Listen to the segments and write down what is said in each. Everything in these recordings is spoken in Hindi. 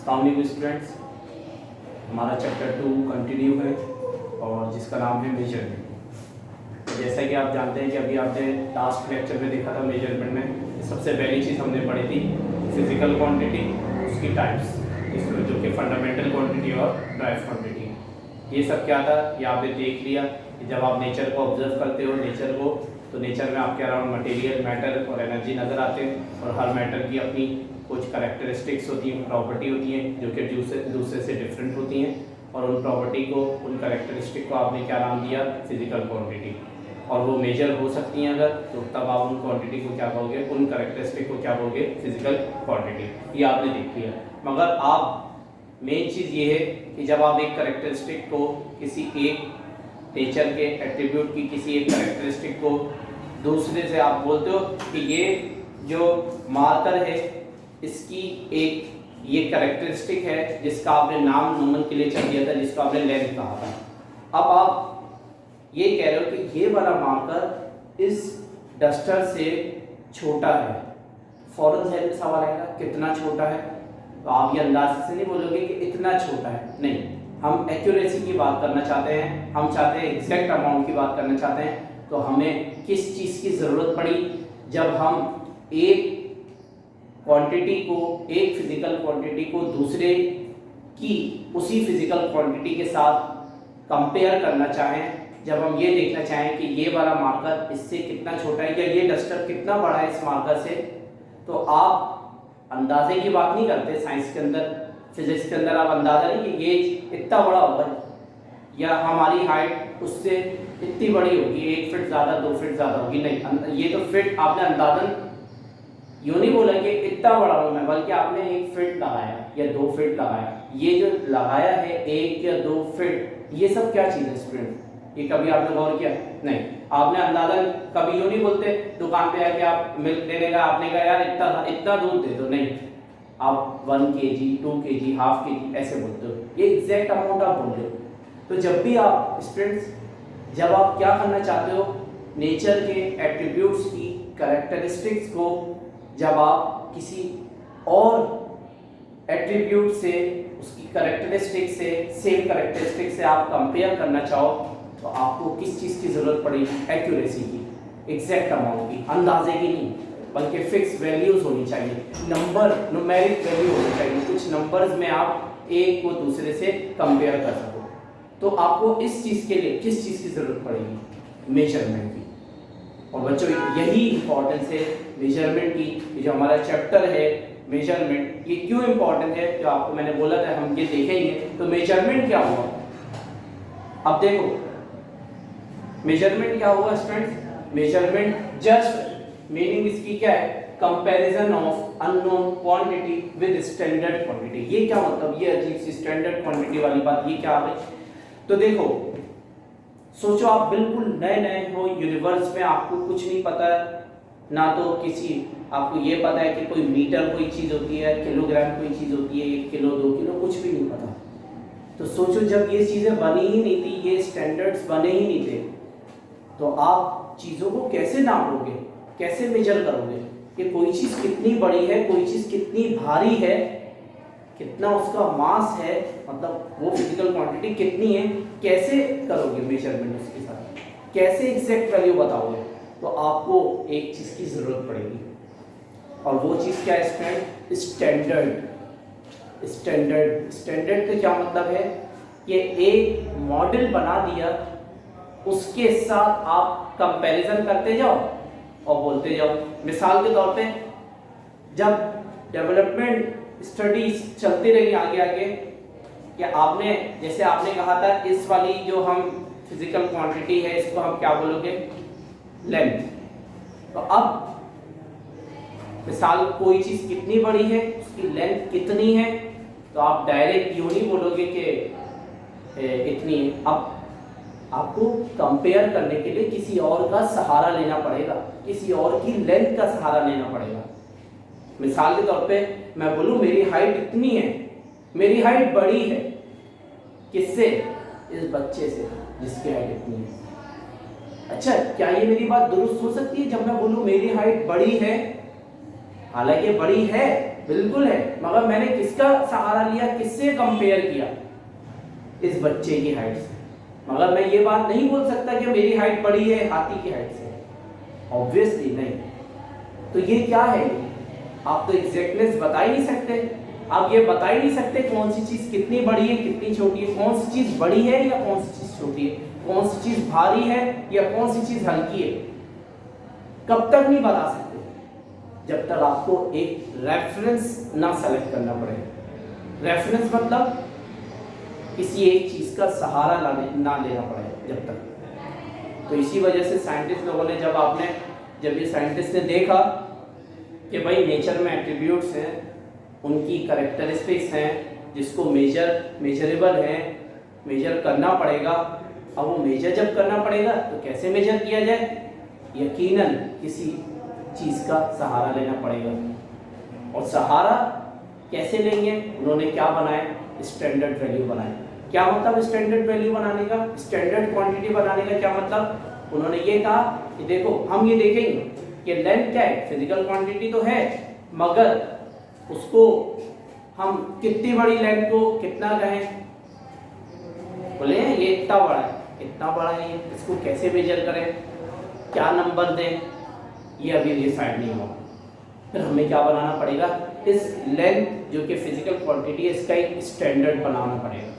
अस्सलाम वालेकुम स्टूडेंट्स, हमारा चैप्टर 2 कंटिन्यू है और जिसका नाम है मेजरमेंट। जैसा कि आप जानते हैं कि अभी आपने लास्ट लेक्चर में देखा था मेजरमेंट में सबसे पहली चीज़ हमने पढ़ी थी फिजिकल क्वांटिटी, उसकी टाइप्स, इसमें जो कि फंडामेंटल क्वांटिटी और ड्राइव क्वांटिटी है। ये सब क्या था ये आपने देख लिया कि जब आप नेचर को ऑब्जर्व करते हो नेचर को, तो नेचर में आपके अराउंड मटेरियल, मैटर और एनर्जी नज़र आते हैं और हर मैटर की अपनी कुछ करेक्टरिस्टिक्स होती हैं, प्रॉपर्टी होती हैं जो कि दूसरे से डिफरेंट होती हैं और उन प्रॉपर्टी को, उन करेक्टरिस्टिक को आपने क्या नाम दिया, फिजिकल क्वांटिटी। और वो मेजर हो सकती हैं अगर, तो तब आप उन क्वांटिटी को क्या कहोगे, उन करेक्टरिस्टिक को क्या कहोगे, फिजिकल क्वांटिटी। ये आपने देख लिया। मगर आप मेन चीज़ ये है कि जब आप एक करेक्टरिस्टिक को, किसी एक नेचर के एट्रीब्यूट की किसी एक करेक्टरिस्टिक को दूसरे से आप बोलते हो कि ये जो मार्कर है इसकी एक ये करेक्टरिस्टिक है जिसका आपने नाम नोमेनक्लेचर दिया था, जिसको आपने लेंथ कहा था। अब आप ये कह रहे हो कि ये वाला मार्कर इस डस्टर से छोटा है, फौरन ज़हन में सवाल आएगा कितना छोटा है। तो आप ये अंदाज से नहीं बोलोगे कि इतना छोटा है, नहीं, हम एक्यूरेसी की बात करना चाहते हैं, हम चाहते हैं एग्जैक्ट अमाउंट की बात करना चाहते हैं। तो हमें किस चीज़ की ज़रूरत पड़ी, जब हम एक क्वांटिटी को, एक फिजिकल क्वांटिटी को दूसरे की उसी फिजिकल क्वांटिटी के साथ कंपेयर करना चाहें, जब हम ये देखना चाहें कि ये वाला मार्कर इससे कितना छोटा है या ये डस्टर कितना बड़ा है इस मार्कर से, तो आप अंदाजे की बात नहीं करते। साइंस के अंदर, फिजिक्स के अंदर आप अंदाजा नहीं कि ये इतना बड़ा होगा या हमारी हाइट उससे इतनी बड़ी होगी, 1 फीट ज़्यादा 2 फीट ज़्यादा होगी, नहीं, ये तो फिट आपने अंदाजन यूँ नहीं बोला कि इतना बड़ा हूँ मैं, बल्कि आपने 1 फीट लगाया या 2 फीट लगाया। ये जो लगाया है 1 या 2 फीट, ये सब क्या चीज़ है स्टूडेंट, ये कभी आपने गौर किया? नहीं। आपने अंदाजा कभी यूँ नहीं बोलते दुकान पे आके आप मिल्क देने का, आपने कहा यार इतना दूध दे दो, नहीं, आप 1 kg 2 kg हाफ kg ऐसे बोलते हो, ये एग्जैक्ट अमाउंट आप बोल रहे हो। तो जब भी आप स्टूडेंट्स, जब आप क्या करना चाहते हो, नेचर के एट्रीब्यूट्स की कैरेक्टरिस्टिक्स को जब आप किसी और एट्रीब्यूट से, उसकी कैरेक्टरिस्टिक से, सेम कैरेक्टरिस्टिक से आप कंपेयर करना चाहो, तो आपको किस चीज़ की ज़रूरत पड़ेगी, एक्यूरेसी की, एग्जैक्ट अमाउंट की, अंदाजे की नहीं, बल्कि फिक्स वैल्यूज होनी चाहिए, नंबर, न्यूमेरिक वैल्यू होनी चाहिए, कुछ नंबर्स में आप एक को दूसरे से कंपेयर कर सको। तो आपको इस चीज़ के लिए किस चीज़ की ज़रूरत पड़ेगी, मेजरमेंट की। और बच्चों यही इंपॉर्टेंस है मेजरमेंट की। ये जो हमारा चैप्टर है मेजरमेंट, ये क्यों इंपॉर्टेंट है, जो आपको मैंने बोला था हम ये देखेंगे। तो मेजरमेंट क्या हुआ, अब देखो मेजरमेंट क्या हुआ स्टूडेंट्स, मेजरमेंट जस्ट मीनिंग इसकी क्या है, comparison of unknown quantity with standard quantity. ये क्या मतलब, ये अजीब सी स्टैंडर्ड क्वांटिटी वाली बात, ये क्या है? तो देखो, सोचो आप बिल्कुल नए नए हो यूनिवर्स में, आपको कुछ नहीं पता है, ना तो किसी, आपको ये पता है कि कोई मीटर कोई चीज़ होती है, किलोग्राम कोई चीज़ होती है, 1 किलो 2 किलो, कुछ भी नहीं पता। तो सोचो जब ये चीज़ें बनी ही नहीं थी, ये स्टैंडर्ड्स बने ही नहीं थे, तो आप चीज़ों को कैसे नापोगे, कैसे मेजर करोगे कि कोई चीज़ कितनी बड़ी है, कोई चीज़ कितनी भारी है, कितना उसका मास है, मतलब वो फिजिकल क्वांटिटी कितनी है, कैसे करोगे मेजरमेंट उसके साथ, कैसे एग्जैक्ट वैल्यू बताओगे? तो आपको एक चीज़ की ज़रूरत पड़ेगी, और वो चीज़ क्या है स्टूडेंट, स्टैंडर्ड। स्टैंडर्ड का क्या मतलब है कि एक मॉडल बना दिया, उसके साथ आप कंपैरिजन करते जाओ और बोलते जाओ। मिसाल के तौर पे जब डेवलपमेंट स्टडीज चलती रही आगे आगे, कि आपने, जैसे आपने कहा था इस वाली जो हम फिजिकल क्वांटिटी है इसको हम क्या बोलोगे, लेंथ। तो अब मिसाल कोई चीज़ कितनी बड़ी है, उसकी लेंथ कितनी है, तो आप डायरेक्ट यूँ नहीं बोलोगे कि इतनी है। अब आपको कंपेयर करने के लिए किसी और का सहारा लेना पड़ेगा, किसी और की लेंथ का सहारा लेना पड़ेगा। मिसाल के तौर पे मैं बोलूँ मेरी हाइट इतनी है, मेरी हाइट बड़ी है, किससे, इस बच्चे से जिसकी हाइट इतनी है। अच्छा, क्या ये मेरी बात दुरुस्त हो सकती है जब मैं बोलूँ मेरी हाइट बड़ी है? हालांकि बड़ी है, बिल्कुल है, मगर मैंने किसका सहारा लिया, किससे कंपेयर किया, इस बच्चे की हाइट से। मगर मैं ये बात नहीं बोल सकता कि मेरी हाइट बड़ी है हाथी की हाइट से, ऑब्वियसली नहीं। तो ये क्या है, आप तो एग्जैक्टनेस बता ही नहीं सकते। आप ये बता ही नहीं सकते कौन सी चीज कितनी बड़ी है कितनी छोटी है, कौन सी चीज बड़ी है या कौन सी चीज छोटी है, कौन सी चीज भारी है या कौन सी चीज हल्की है। कब तक नहीं बता सकते, जब तक आपको एक रेफरेंस ना सेलेक्ट करना पड़े। रेफरेंस मतलब किसी एक चीज का सहारा ना लेना पड़े जब तक। तो इसी वजह से साइंटिस्ट लोगों ने जब ये साइंटिस्ट ने देखा कि भाई नेचर में एट्रीब्यूट्स हैं, उनकी करेक्टरिस्टिक्स हैं जिसको मेजरेबल है, मेजर करना पड़ेगा। अब वो मेजर जब करना पड़ेगा तो कैसे मेजर किया जाए, यकीनन किसी चीज़ का सहारा लेना पड़ेगा। और सहारा कैसे लेंगे, उन्होंने क्या बनाया, स्टैंडर्ड वैल्यू बनाए। क्या मतलब स्टैंडर्ड वैल्यू बनाने का, स्टैंडर्ड क्वांटिटी बनाने का क्या मतलब, उन्होंने ये कहा कि देखो हम ये देखेंगे कि लेंथ क्या है, फिजिकल क्वांटिटी तो है, मगर उसको हम कितनी बड़ी लेंथ को कितना कहें, बोले ये इतना बड़ा है, इतना बड़ा है, इसको कैसे मेजर करें, क्या नंबर दें, ये अभी डिसाइड नहीं हुआ। फिर हमें क्या बनाना पड़ेगा, इस लेंथ जो कि फिजिकल क्वांटिटी है इसका एक स्टैंडर्ड बनाना पड़ेगा।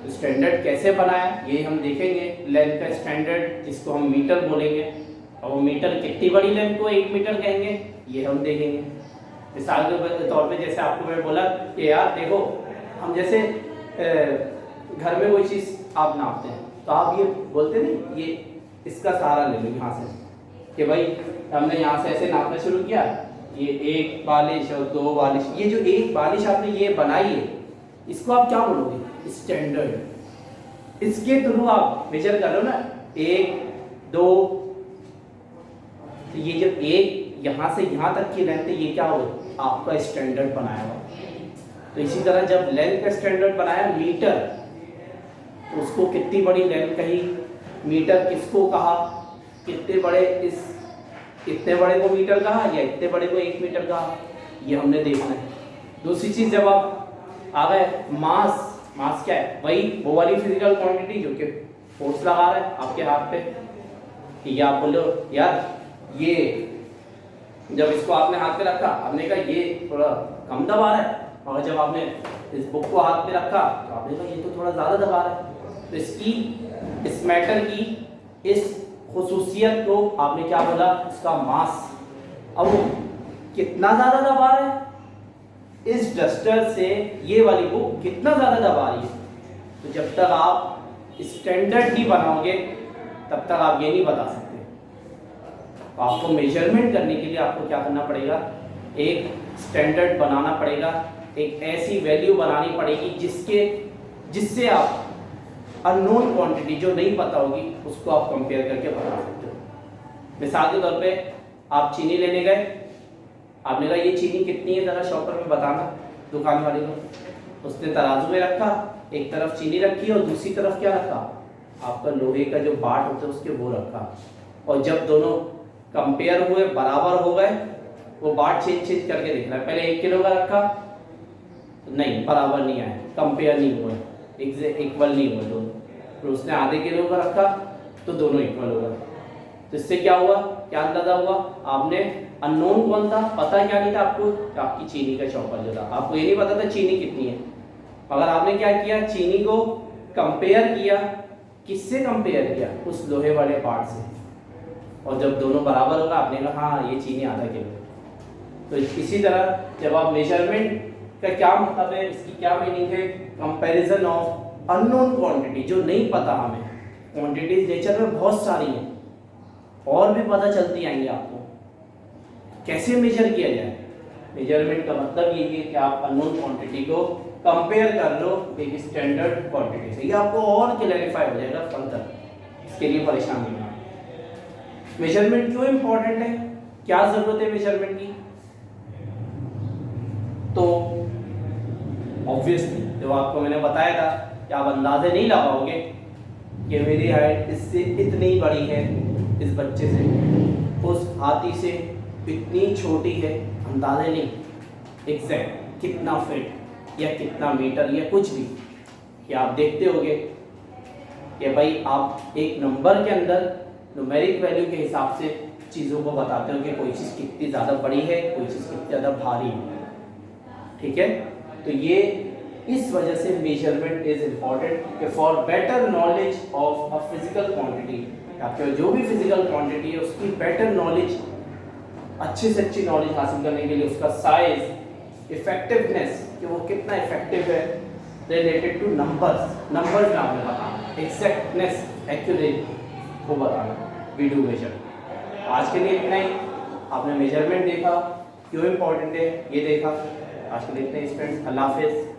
तो स्टैंडर्ड कैसे बनाया ये हम देखेंगे। लेंथ का स्टैंडर्ड जिसको हम मीटर बोलेंगे, और वो मीटर कितनी बड़ी लेंथ को 1 मीटर कहेंगे, ये हम देखेंगे। मिसाल के तौर पे जैसे आपको मैं बोला कि यार देखो, हम जैसे घर में कोई चीज़ आप नापते हैं तो आप ये बोलते नहीं, ये इसका सहारा ले लो यहाँ से कि भाई हमने यहाँ से ऐसे नापना शुरू किया, ये 1 बालिश और 2 बालिश, ये जो 1 बालिश आपने ये बनाई है, इसको आप क्या बोलोगे, स्टैंडर्ड। इसके थ्रू आप मेजर कर लो ना, 1 2, तो ये जब 1 यहाँ से यहाँ तक की लेंथ है, ये क्या हो आपका स्टैंडर्ड बनाया हुआ। तो इसी तरह जब लेंथ का स्टैंडर्ड बनाया मीटर, तो उसको कितनी बड़ी लेंथ कही, मीटर किसको कहा, कितने बड़े इतने बड़े को मीटर कहा या इतने बड़े को 1 मीटर कहा, ये हमने देखना है। दूसरी चीज जब आप आ गए मास क्या है, वही वो वाली फिजिकल क्वांटिटी जो कि फोर्स लगा रहा है आपके हाथ पे। ठीक है, आप बोलो यार ये जब इसको आपने हाथ पे रखा, आपने कहा ये थोड़ा कम दबा रहा है, और जब आपने इस बुक को हाथ पे रखा तो आपने कहा ये तो थोड़ा ज़्यादा दबा रहा है। तो इस मैटर की इस खुसूसियत को आपने क्या बोला, इसका मास। अब वो कितना ज़्यादा दबा रहा है, इस डस्टर से ये वाली बुक कितना ज़्यादा दबा रही है। तो जब तक आप स्टैंडर्ड नहीं बनाओगे तब तक आप ये नहीं बता सकते। तो आपको मेजरमेंट करने के लिए आपको क्या करना पड़ेगा, एक स्टैंडर्ड बनाना पड़ेगा, एक ऐसी वैल्यू बनानी पड़ेगी जिससे आप अननोन क्वांटिटी जो नहीं पता होगी उसको आप कंपेयर करके बता सकते हो। मिसाल के तौर पे आप चीनी लेने गए, आपने कहा ये चीनी कितनी है ज़रा शॉपर में बताना दुकान वाले को। उसने तराजू में रखा, एक तरफ चीनी रखी और दूसरी तरफ क्या रखा, आपका लोहे का जो बाट होता है उसके वो रखा। और जब दोनों कंपेयर हुए, बराबर हो गए, वो बाट चेंज करके देख रहा है, पहले 1 किलो का रखा, नहीं बराबर नहीं आया, कंपेयर नहीं हुआ, इक्वल नहीं हुआ दोनों। फिर उसने आधे किलो का रखा तो दोनों इक्वल हो गए। तो इससे क्या हुआ, क्या अंदाजा हुआ, आपने अननोन कौन था, पता क्या नहीं था आपको, आपकी चीनी का चॉपर जो था, आपको ये नहीं पता था चीनी कितनी है, मगर आपने क्या किया, चीनी को कंपेयर किया, किससे कंपेयर किया, उस लोहे वाले पार्ट से। और जब दोनों बराबर होगा आपने कहा हाँ ये चीनी आधा किलो। तो इसी तरह जब आप मेजरमेंट का क्या मतलब है, इसकी क्या मीनिंग है, कंपैरिजन ऑफ अननोन क्वांटिटी, जो नहीं पता हमें। क्वांटिटीज नेचर में बहुत सारी हैं और भी पता चलती आएंगी आपको, कैसे मेजर किया जाए। मेजरमेंट का मतलब ये है कि आप अननोन क्वांटिटी को कंपेयर कर लो एक स्टैंडर्ड क्वांटिटी से। ये आपको और क्लैरिफाई हो जाएगा फर्दर, इसके लिए परेशान नहीं होना। मेजरमेंट क्यों इंपॉर्टेंट है, क्या जरूरत है मेजरमेंट की, तो ऑब्वियसली जो आपको मैंने बताया था कि आप अंदाजे नहीं लगाओगे कि मेरी हाइट इससे इतनी बड़ी है, इस बच्चे से, उस हाथी से इतनी छोटी है, अंदाजे नहीं। एग्जैक्ट कितना फिट या कितना मीटर या कुछ भी, या आप देखते होंगे कि भाई आप एक नंबर के अंदर न्यूमेरिक वैल्यू के हिसाब से चीज़ों को बताते हो कि कोई चीज़ कितनी ज़्यादा बड़ी है, कोई चीज़ कितनी ज़्यादा भारी है। ठीक है, तो ये इस वजह से मेजरमेंट इज इम्पॉर्टेंट कि for better knowledge of a physical quantity, आपके जो भी फिजिकल क्वांटिटी है उसकी बेटर नॉलेज, अच्छी से अच्छी नॉलेज हासिल करने के लिए उसका साइज, इफेक्टिवनेस कि वो कितना इफेक्टिव है रिलेटेड टू नंबर्स में आपने बताना, एग्जैक्टनेस एक्यूरेट वो बताना, वी डू मेजर। आज के लिए इतना ही। आपने मेजरमेंट देखा क्यों इम्पोर्टेंट है ये देखा। आज के लिए इतना ही स्टूडेंट्स, अल्लाह हाफिज़।